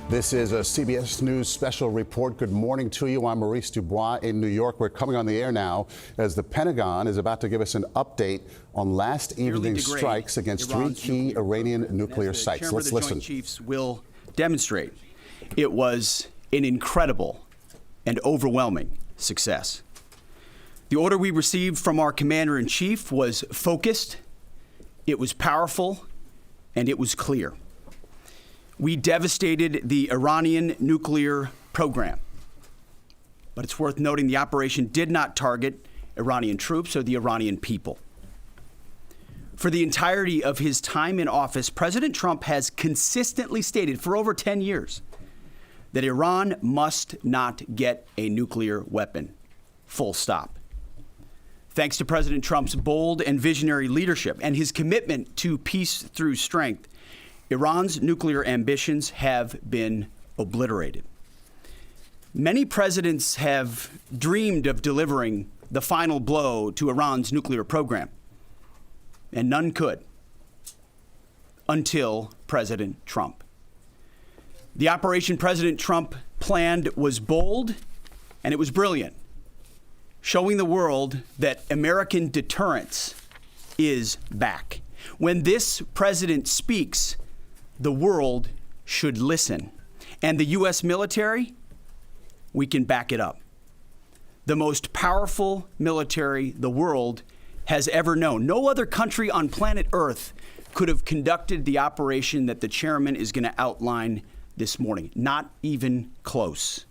This is a CBS News special report. Good morning to you. I'm Maurice Dubis in New York. We're coming on the air now as the Pentagon is about to give us an update on last evening's strikes against three key Iranian nuclear sites. Let's listen. Joint Chiefs will demonstrate it was an incredible and overwhelming success. The order we received from our commander-in-chief was focused, it was powerful, and it was clear. We devastated the Iranian nuclear program. But it's worth noting the operation did not target Iranian troops or the Iranian people. For the entirety of his time in office, President Trump has consistently stated for over 10 years that Iran must not get a nuclear weapon. Full stop. Thanks to President Trump's bold and visionary leadership and his commitment to peace through strength, Iran's nuclear ambitions have been obliterated. Many presidents have dreamed of delivering the final blow to Iran's nuclear program, and none could until President Trump. The operation President Trump planned was bold and it was brilliant, showing the world that American deterrence is back. When this president speaks, the world should listen. And the U.S. military, we can back it up. The most powerful military the world has ever known. No other country on planet Earth could have conducted the operation that the chairman is going to outline this morning. Not even close.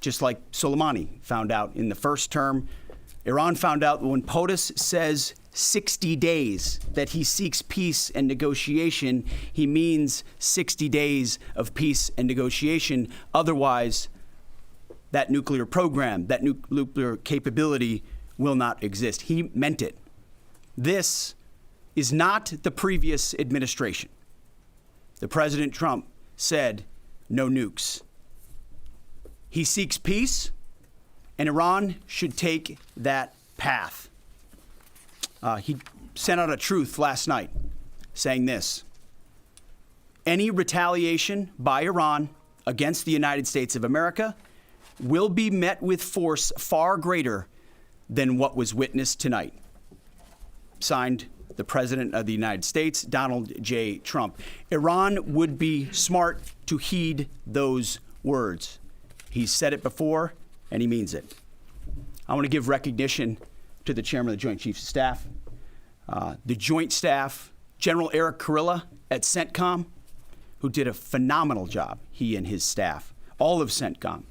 Just like Soleimani found out in the first term, Iran found out when POTUS says 60 days that he seeks peace and negotiation, he means 60 days of peace and negotiation. Otherwise, that nuclear program, that nuclear capability will not exist. He meant it. This is not the previous administration. The President Trump said no nukes. He seeks peace, and Iran should take that path. He sent out a truth last night saying this: any retaliation by Iran against the United States of America will be met with force far greater than what was witnessed tonight. Signed, the President of the United States, Donald J. Trump. Iran would be smart to heed those words. He's said it before, and he means it. I want to give recognition to the Chairman of the Joint Chiefs of Staff, the Joint Staff, General Eric Kurilla at CENTCOM, who did a phenomenal job, he and his staff, all of CENTCOM.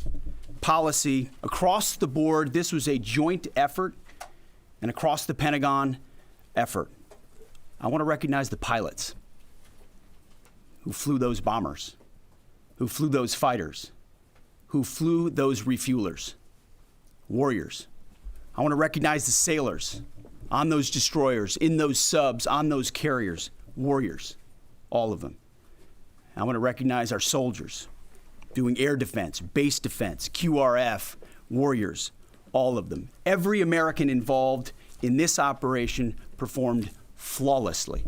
Policy, across the board, this was a joint effort, and across the Pentagon effort. I want to recognize the pilots who flew those bombers, who flew those fighters, who flew those refuelers, warriors. I want to recognize the sailors on those destroyers, in those subs, on those carriers, warriors, all of them. I want to recognize our soldiers doing air defense, base defense, QRF, warriors, all of them. Every American involved in this operation performed flawlessly.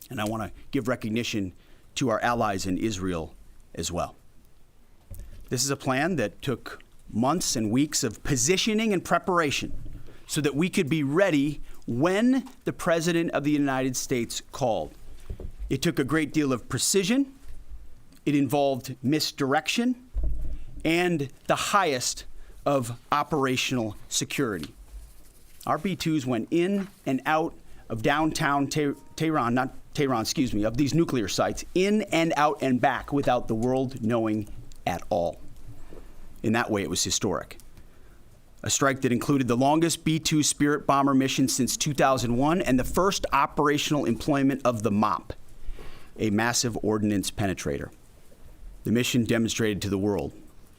And I want to give recognition to our allies in Israel as well. This is a plan that took months and weeks of positioning and preparation so that we could be ready when the President of the United States called. It took a great deal of precision. It involved misdirection and the highest of operational security. Our B-2s went in and out of downtown Tehran, of these nuclear sites, in and out and back without the world knowing at all. In that way, it was historic. A strike that included the longest B-2 Spirit bomber mission since 2001 and the first operational employment of the MOP, a massive ordnance penetrator. The mission demonstrated to the world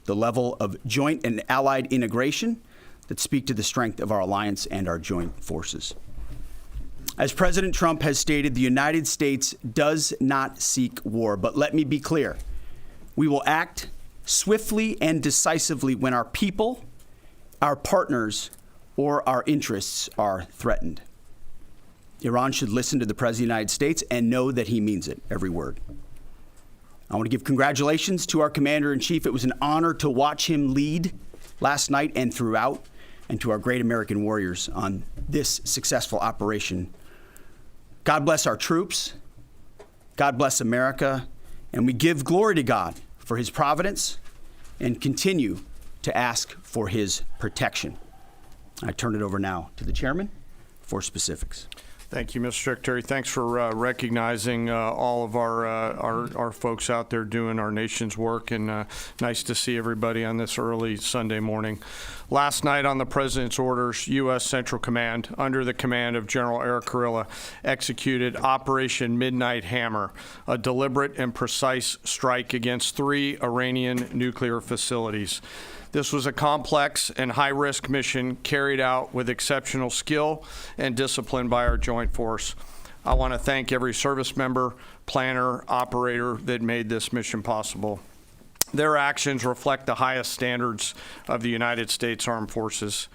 the level of joint and allied integration that speak to the strength of our alliance and our joint forces. As President Trump has stated, the United States does not seek war, but let me be clear. We will act swiftly and decisively when our people, our partners, or our interests are threatened. Iran should listen to the President of the United States and know that he means it, every word. I want to give congratulations to our Commander-in-Chief. It was an honor to watch him lead last night and throughout, and to our great American warriors on this successful operation. God bless our troops. God bless America. And we give glory to God for his providence and continue to ask for his protection. I turn it over now to the chairman for specifics. Thank you, Mr. Secretary. Thanks for recognizing all of our folks out there doing our nation's work, and nice to see everybody on this early Sunday morning. Last night, on the President's orders, U.S. Central Command, under the command of General Eric Kurilla, executed Operation Midnight Hammer, a deliberate and precise strike against 3 Iranian nuclear facilities. This was a complex and high-risk mission carried out with exceptional skill and discipline by our joint force. I want to thank every service member, planner, operator that made this mission possible. Their actions reflect the highest standards of the United States Armed Forces.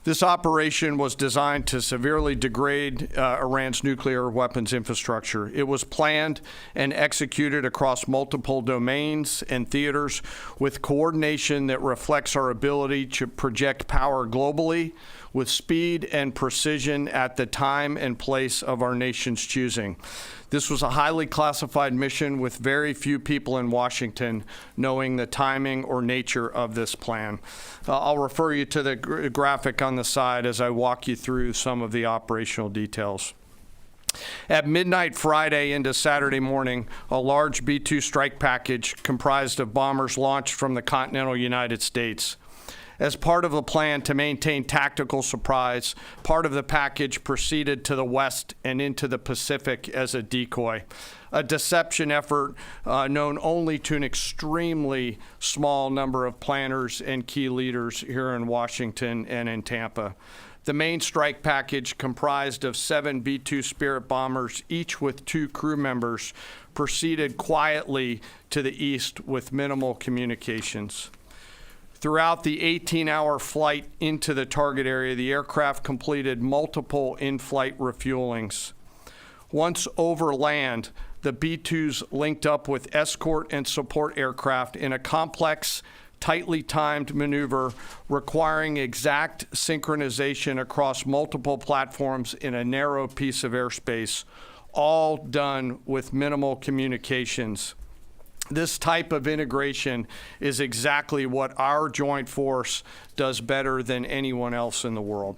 This operation was designed to severely degrade Iran's nuclear weapons infrastructure. It was planned and executed across multiple domains and theaters with coordination that reflects our ability to project power globally with speed and precision at the time and place of our nation's choosing. This was a highly classified mission with very few people in Washington knowing the timing or nature of this plan. I'll refer you to the graphic on the side as I walk you through some of the operational details. At midnight Friday into Saturday morning, a large B-2 strike package comprised of bombers launched from the continental United States. As part of the plan to maintain tactical surprise, part of the package proceeded to the west and into the Pacific as a decoy, a deception effort known only to an extremely small number of planners and key leaders here in Washington and in Tampa. The main strike package, comprised of 7 B-2 Spirit bombers, each with 2 crew members, proceeded quietly to the east with minimal communications. Throughout the 18-hour flight into the target area, the aircraft completed multiple in-flight refuelings. Once over land, the B-2s linked up with escort and support aircraft in a complex, tightly timed maneuver requiring exact synchronization across multiple platforms in a narrow piece of airspace, all done with minimal communications. This type of integration is exactly what our joint force does better than anyone else in the world.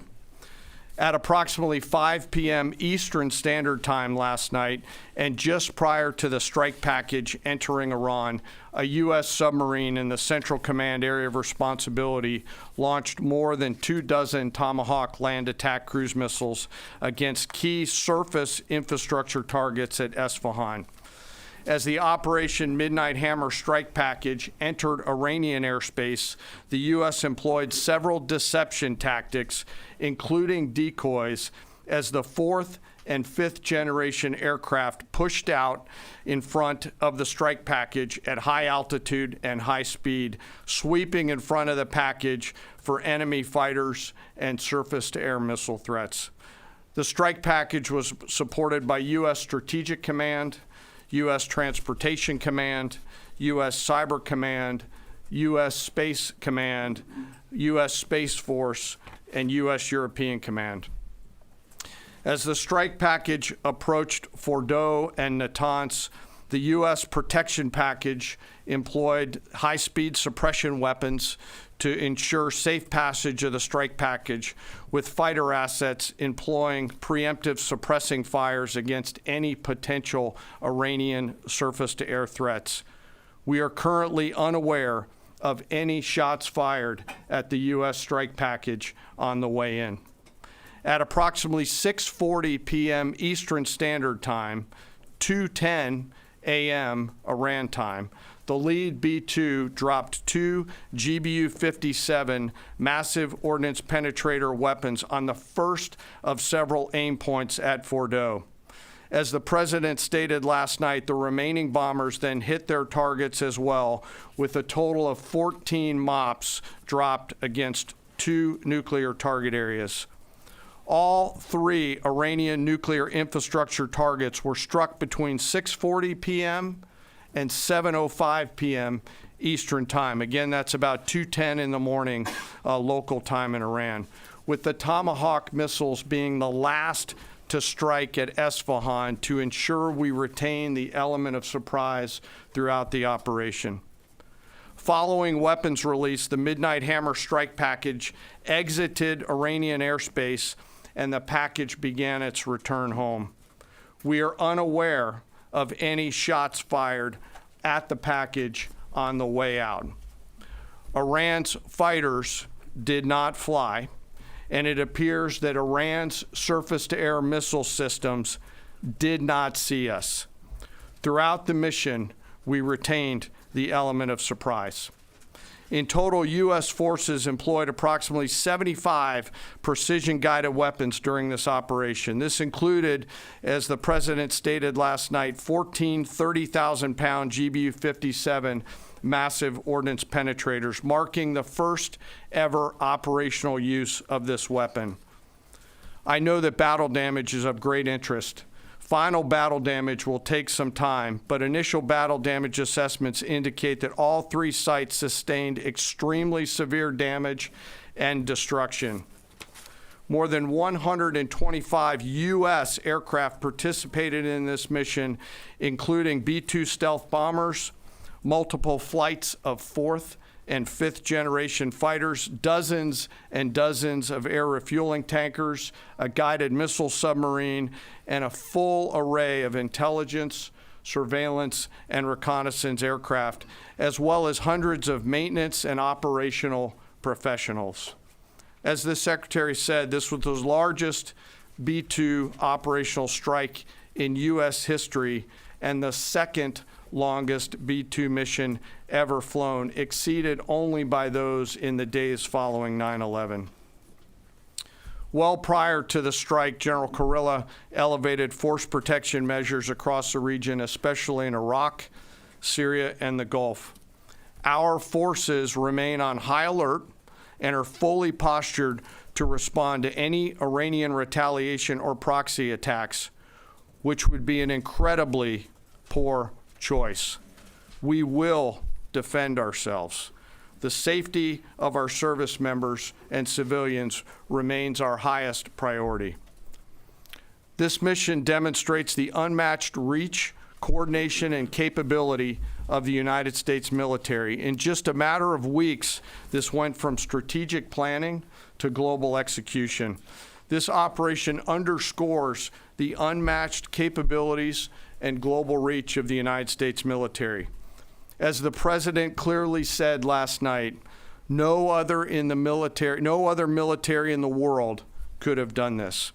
At approximately 5 p.m. Eastern Standard Time last night, and just prior to the strike package entering Iran, a U.S. submarine in the Central Command area of responsibility launched more than 24 Tomahawk land attack cruise missiles against key surface infrastructure targets at Esfahan. As the Operation Midnight Hammer strike package entered Iranian airspace, the U.S. employed several deception tactics, including decoys, as the 4th and 5th generation aircraft pushed out in front of the strike package at high altitude and high speed, sweeping in front of the package for enemy fighters and surface-to-air missile threats. The strike package was supported by U.S. Strategic Command, U.S. Transportation Command, U.S. Cyber Command, U.S. Space Command, U.S. Space Force, and U.S. European Command. As the strike package approached Fordo and Natanz, the U.S. protection package employed high-speed suppression weapons to ensure safe passage of the strike package, with fighter assets employing preemptive suppressing fires against any potential Iranian surface-to-air threats. We are currently unaware of any shots fired at the U.S. strike package on the way in. At approximately 6:40 p.m. Eastern Standard Time, 2:10 a.m. Iran time, the lead B-2 dropped 2 GBU-57 massive ordnance penetrator weapons on the first of several aim points at Fordo. As the president stated last night, the remaining bombers then hit their targets as well, with a total of 14 MOPs dropped against 2 nuclear target areas. All 3 Iranian nuclear infrastructure targets were struck between 6:40 p.m. and 7:05 p.m. Eastern Time. Again, that's about 2:10 in the morning local time in Iran, with the Tomahawk missiles being the last to strike at Esfahan to ensure we retain the element of surprise throughout the operation. Following weapons release, the Midnight Hammer strike package exited Iranian airspace and the package began its return home. We are unaware of any shots fired at the package on the way out. Iran's fighters did not fly, and it appears that Iran's surface-to-air missile systems did not see us. Throughout the mission, we retained the element of surprise. In total, U.S. forces employed approximately 75 precision-guided weapons during this operation. This included, as the President stated last night, 14 30,000-pound GBU-57 massive ordnance penetrators, marking the first ever operational use of this weapon. I know that battle damage is of great interest. Final battle damage will take some time, but initial battle damage assessments indicate that all three sites sustained extremely severe damage and destruction. More than 125 U.S. aircraft participated in this mission, including B-2 stealth bombers, multiple flights of fourth and fifth generation fighters, dozens and dozens of air refueling tankers, a guided missile submarine, and a full array of intelligence, surveillance, and reconnaissance aircraft, as well as hundreds of maintenance and operational professionals. As the Secretary said, this was the largest B-2 operational strike in U.S. history and the second longest B-2 mission ever flown, exceeded only by those in the days following 9/11. Well prior to the strike, General Kurilla elevated force protection measures across the region, especially in Iraq, Syria, and the Gulf. Our forces remain on high alert and are fully postured to respond to any Iranian retaliation or proxy attacks, which would be an incredibly poor choice. We will defend ourselves. The safety of our service members and civilians remains our highest priority. This mission demonstrates the unmatched reach, coordination, and capability of the United States military. In just a matter of weeks, this went from strategic planning to global execution. This operation underscores the unmatched capabilities and global reach of the United States military. As the President clearly said last night, no other military in the world could have done this.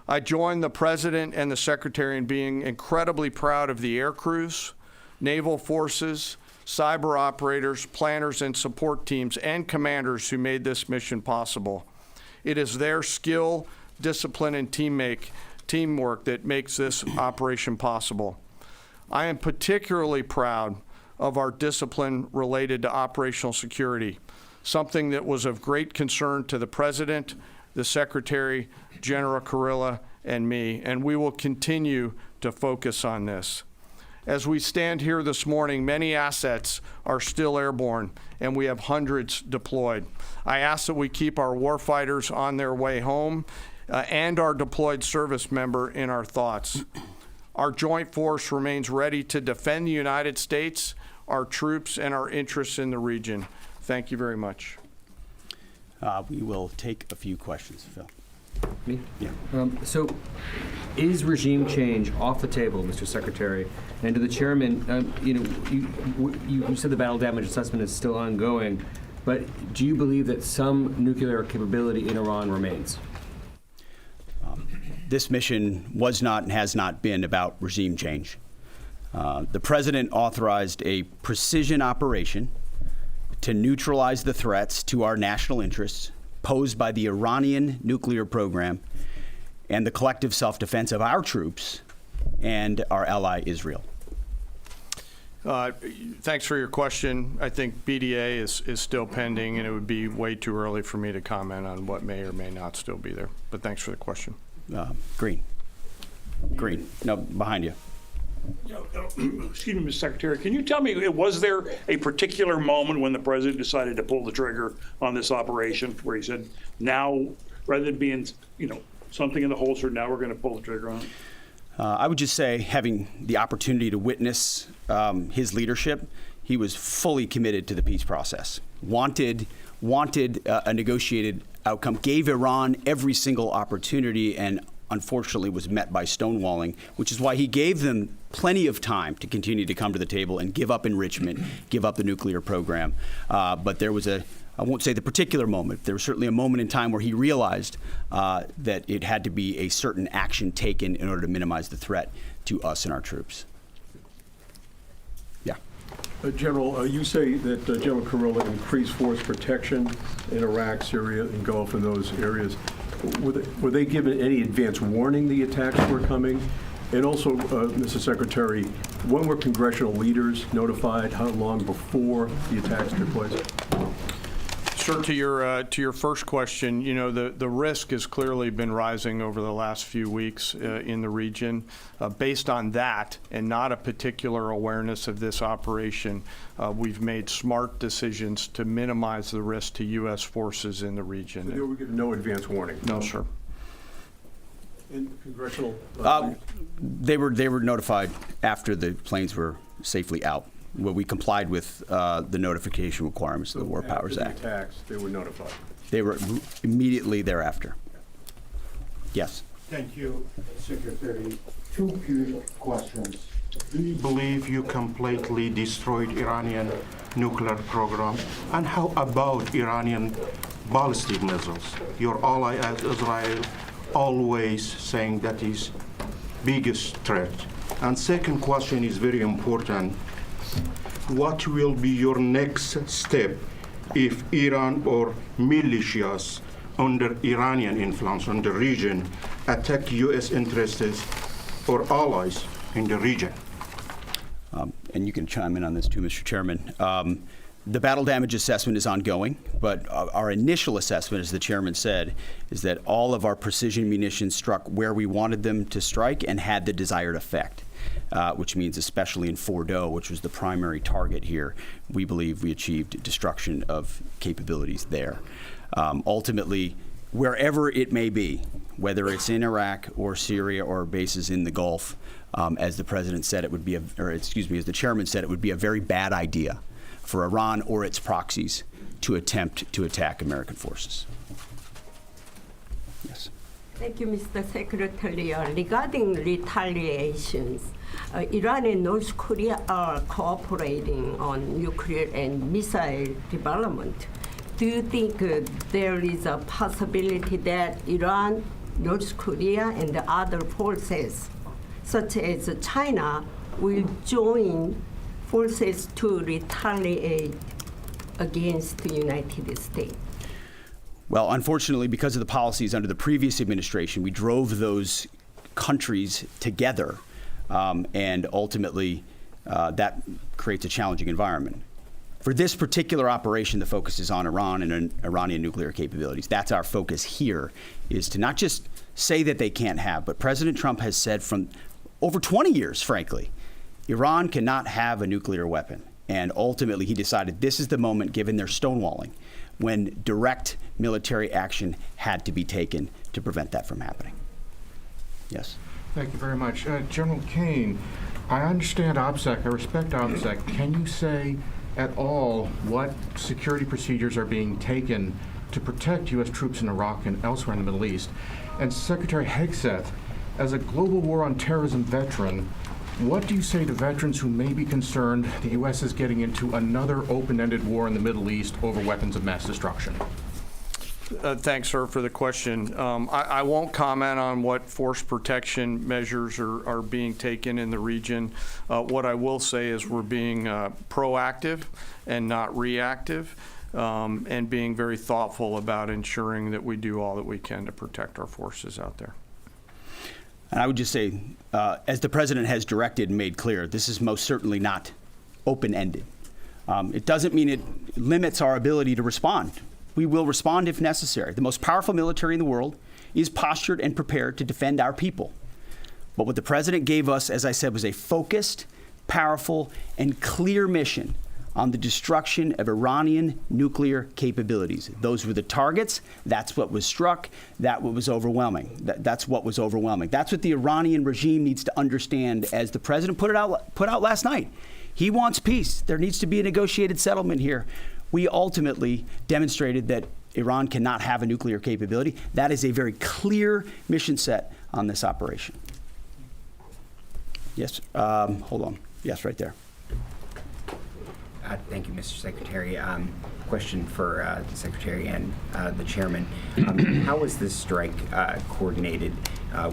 I join the President and the Secretary in being incredibly proud of the air crews, naval forces, cyber operators, planners, and support teams, and commanders who made this mission possible. It is their skill, discipline, and teamwork that makes this operation possible. I am particularly proud of our discipline related to operational security, something that was of great concern to the President, the Secretary, General Kurilla, and me, and we will continue to focus on this. As we stand here this morning, many assets are still airborne, and we have hundreds deployed. I ask that we keep our warfighters on their way home and our deployed service member in our thoughts. Our joint force remains ready to defend the United States, our troops, and our interests in the region. Thank you very much. We will take a few questions, Phil. Me? Yeah. So, is regime change off the table, Mr. Secretary? And to the chairman, you said the battle damage assessment is still ongoing, but do you believe that some nuclear capability in Iran remains? This mission was not and has not been about regime change. The President authorized a precision operation to neutralize the threats to our national interests posed by the Iranian nuclear program and the collective self-defense of our troops and our ally Israel. Thanks for your question. I think BDA is still pending, and it would be way too early for me to comment on what may or may not still be there. But thanks for the question. Green. No, behind you. Excuse me, Mr. Secretary, can you tell me, was there a particular moment when the president decided to pull the trigger on this operation where he said, now, rather than being, something in the holster, now we're going to pull the trigger on it? I would just say, having the opportunity to witness his leadership, he was fully committed to the peace process, wanted a negotiated outcome, gave Iran every single opportunity, and unfortunately was met by stonewalling, which is why he gave them plenty of time to continue to come to the table and give up enrichment, give up the nuclear program. But there was I won't say the particular moment, there was certainly a moment in time where he realized that it had to be a certain action taken in order to minimize the threat to us and our troops. Yeah. General, you say that General Kurilla increased force protection in Iraq, Syria, and Gulf, in those areas. Were they given any advance warning the attacks were coming? And also, Mr. Secretary, when were congressional leaders notified? How long before the attacks took place? Sir, to your first question, the risk has clearly been rising over the last few weeks in the region. Based on that, and not a particular awareness of this operation, we've made smart decisions to minimize the risk to U.S. forces in the region. So they were given no advance warning? No, sir. And congressional? They were notified after the planes were safely out. Well, we complied with the notification requirements of the War Powers Act. After the attacks, they were notified? They were immediately thereafter. Yes. Thank you, Secretary. Two quick questions. Do you believe you completely destroyed Iranian nuclear program? And how about Iranian ballistic missiles? Your ally Israel always saying that is biggest threat. And second question is very important. What will be your next step if Iran or militias under Iranian influence in the region attack U.S. interests or allies in the region? And you can chime in on this too, Mr. Chairman. The battle damage assessment is ongoing, but our initial assessment, as the chairman said, is that all of our precision munitions struck where we wanted them to strike and had the desired effect. Which means especially in Fordo, which was the primary target here, we believe we achieved destruction of capabilities there. Ultimately, wherever it may be, whether it's in Iraq or Syria or bases in the Gulf, as the president said, it would be, as the chairman said, it would be a very bad idea for Iran or its proxies to attempt to attack American forces. Yes. Thank you, Mr. Secretary. Regarding retaliations, Iran and North Korea are cooperating on nuclear and missile development. Do you think there is a possibility that Iran, North Korea, and the other forces, such as China, will join forces to retaliate against the United States? Well, unfortunately, because of the policies under the previous administration, we drove those countries together, and ultimately that creates a challenging environment. For this particular operation, the focus is on Iran and Iranian nuclear capabilities. That's our focus here, is to not just say that they can't have, but President Trump has said from over 20 years, frankly, Iran cannot have a nuclear weapon. And ultimately, he decided this is the moment, given their stonewalling, when direct military action had to be taken to prevent that from happening. Yes? Thank you very much. General Kane, I understand OPSEC, I respect OPSEC. Can you say at all what security procedures are being taken to protect U.S. troops in Iraq and elsewhere in the Middle East? And Secretary Hegseth, as a global war on terrorism veteran, what do you say to veterans who may be concerned the U.S. is getting into another open-ended war in the Middle East over weapons of mass destruction? Thanks, sir, for the question. I won't comment on what force protection measures are being taken in the region. What I will say is we're being proactive and not reactive, and being very thoughtful about ensuring that we do all that we can to protect our forces out there. And I would just say, as the president has directed and made clear, this is most certainly not open-ended. It doesn't mean it limits our ability to respond. We will respond if necessary. The most powerful military in the world is postured and prepared to defend our people. But what the president gave us, as I said, was a focused, powerful, and clear mission on the destruction of Iranian nuclear capabilities. Those were the targets. That's what was struck. That's what was overwhelming. That's what was overwhelming. That's what the Iranian regime needs to understand, as the president put out last night. He wants peace. There needs to be a negotiated settlement here. We ultimately demonstrated that Iran cannot have a nuclear capability. That is a very clear mission set on this operation. Yes, hold on. Yes, right there. Thank you, Mr. Secretary. Question for the Secretary and the Chairman. How was this strike coordinated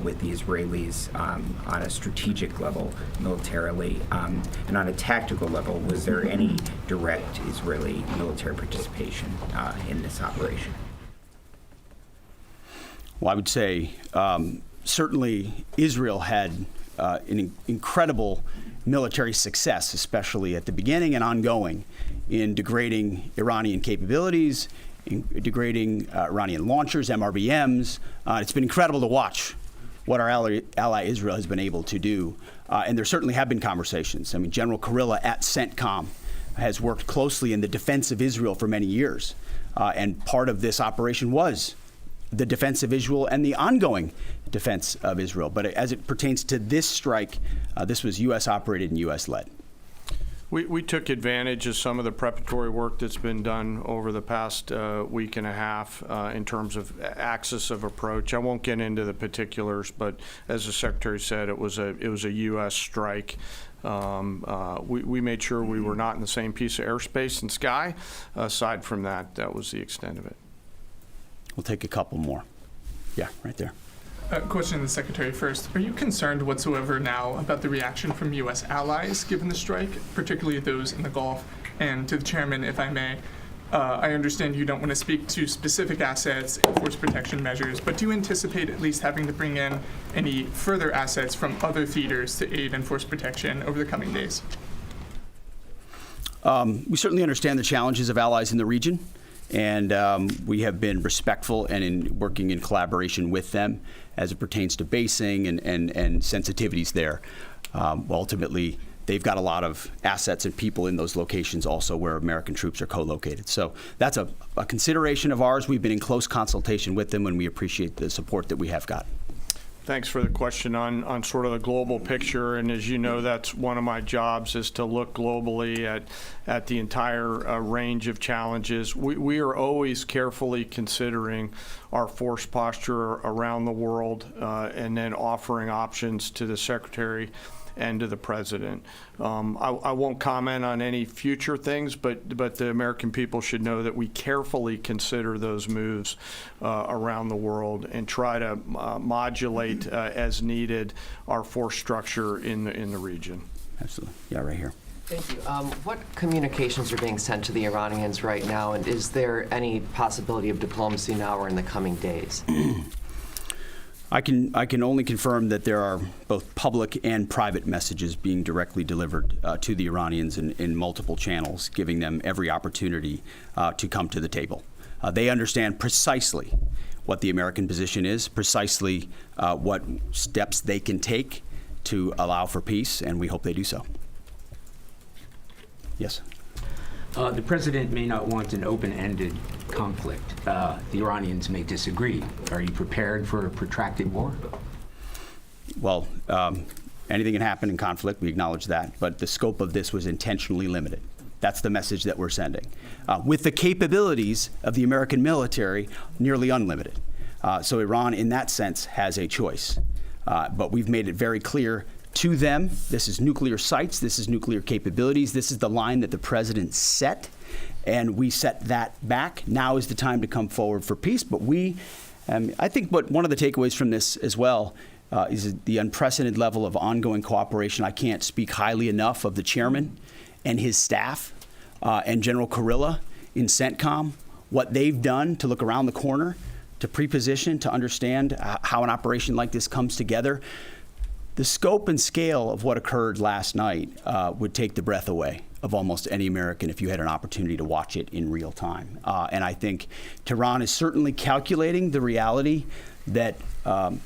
with the Israelis on a strategic level, militarily, and on a tactical level? Was there any direct Israeli military participation in this operation? Well, I would say certainly Israel had an incredible military success, especially at the beginning and ongoing, in degrading Iranian capabilities, in degrading Iranian launchers, MRBMs. It's been incredible to watch what our ally Israel has been able to do. And there certainly have been conversations. I mean, General Kurilla at CENTCOM has worked closely in the defense of Israel for many years. And part of this operation was the defense of Israel and the ongoing defense of Israel. But as it pertains to this strike, this was U.S. operated and U.S. led. We took advantage of some of the preparatory work that's been done over the past week and a half in terms of axis of approach. I won't get into the particulars, but as the Secretary said, it was a U.S. strike. We made sure we were not in the same piece of airspace and sky. Aside from that, that was the extent of it. We'll take a couple more. Yeah, right there. Question to the Secretary first. Are you concerned whatsoever now about the reaction from U.S. allies given the strike, particularly those in the Gulf? And to the Chairman, if I may, I understand you don't want to speak to specific assets and force protection measures, but do you anticipate at least having to bring in any further assets from other theaters to aid in force protection over the coming days? We certainly understand the challenges of allies in the region. And we have been respectful and in working in collaboration with them as it pertains to basing and sensitivities there. Ultimately, they've got a lot of assets and people in those locations also where American troops are co-located. So that's a consideration of ours. We've been in close consultation with them, and we appreciate the support that we have got. Thanks for the question on sort of the global picture. And as you know, that's one of my jobs, is to look globally at the entire range of challenges. We are always carefully considering our force posture around the world and then offering options to the Secretary and to the President. I won't comment on any future things, but the American people should know that we carefully consider those moves around the world and try to modulate as needed our force structure in the region. Absolutely. Yeah, right here. Thank you. What communications are being sent to the Iranians right now, and is there any possibility of diplomacy now or in the coming days? I can only confirm that there are both public and private messages being directly delivered to the Iranians in multiple channels, giving them every opportunity to come to the table. They understand precisely what the American position is, precisely what steps they can take to allow for peace, and we hope they do so. Yes. The president may not want an open-ended conflict. The Iranians may disagree. Are you prepared for a protracted war? Well, anything can happen in conflict. We acknowledge that. But the scope of this was intentionally limited. That's the message that we're sending. With the capabilities of the American military, nearly unlimited. So Iran, in that sense, has a choice. But we've made it very clear to them, this is nuclear sites, this is nuclear capabilities, this is the line that the president set, and we set that back. Now is the time to come forward for peace. But I think one of the takeaways from this as well is the unprecedented level of ongoing cooperation. I can't speak highly enough of the chairman and his staff and General Kurilla in CENTCOM, what they've done to look around the corner, to pre-position, to understand how an operation like this comes together. The scope and scale of what occurred last night would take the breath away of almost any American if you had an opportunity to watch it in real time. And I think Tehran is certainly calculating the reality that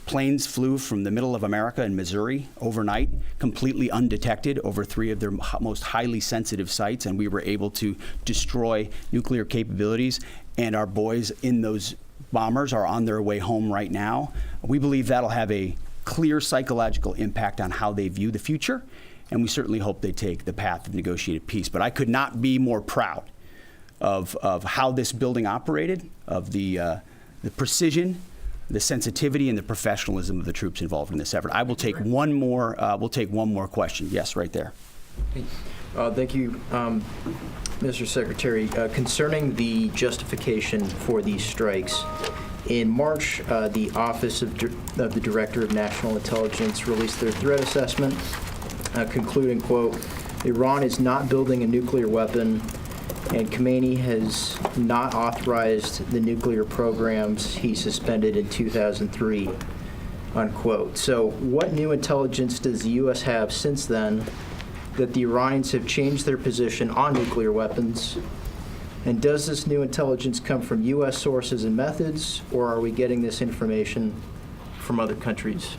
planes flew from the middle of America in Missouri overnight, completely undetected over 3 of their most highly sensitive sites, and we were able to destroy nuclear capabilities. And our boys in those bombers are on their way home right now. We believe that'll have a clear psychological impact on how they view the future, and we certainly hope they take the path of negotiated peace. But I could not be more proud of how this building operated, of the precision, the sensitivity, and the professionalism of the troops involved in this effort. I will take one more. We'll take one more question. Yes, right there. Thank you, Mr. Secretary. Concerning the justification for these strikes, in March, the Office of the Director of National Intelligence released their threat assessment, concluding, quote, Iran is not building a nuclear weapon, and Khamenei has not authorized the nuclear programs he suspended in 2003, unquote. So what new intelligence does the U.S. have since then that the Iranians have changed their position on nuclear weapons? And does this new intelligence come from U.S. sources and methods, or are we getting this information from other countries?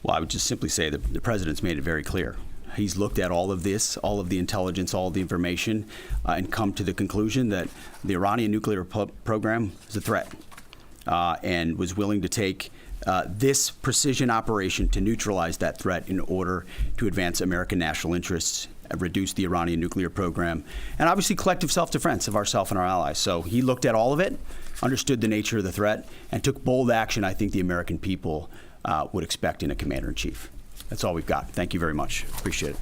Well, I would just simply say that the president's made it very clear. He's looked at all of this, all of the intelligence, all of the information, and come to the conclusion that the Iranian nuclear program is a threat, and was willing to take this precision operation to neutralize that threat in order to advance American national interests, reduce the Iranian nuclear program, and obviously collective self-defense of ourselves and our allies. So he looked at all of it, understood the nature of the threat, and took bold action I think the American people would expect in a commander-in-chief. That's all we've got. Thank you very much. Appreciate it.